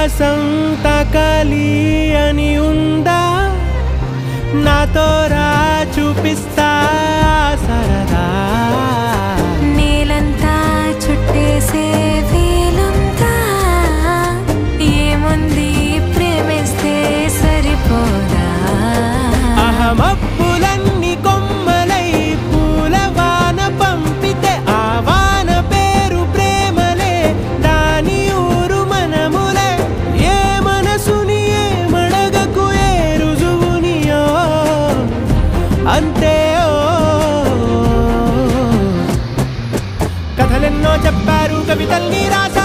ఆకాశం తకలి అని ఉందా నాతో రా చూపిస్తా సరదా నేలంతా చుట్టేసే వేలంతా ఏముంది ప్రేమిస్తే సరిపోదా అహమప్పులన్నీ కొమ్మలై పూలవాన పంపితే ఆ వాన పేరు ప్రేమలే దాని ఊరు మనములే ఏ మనసుని ఏ మడగకు ఏ రుజువునియో అంతే కథలెన్నో చెప్పారు కవితల్ని రాసి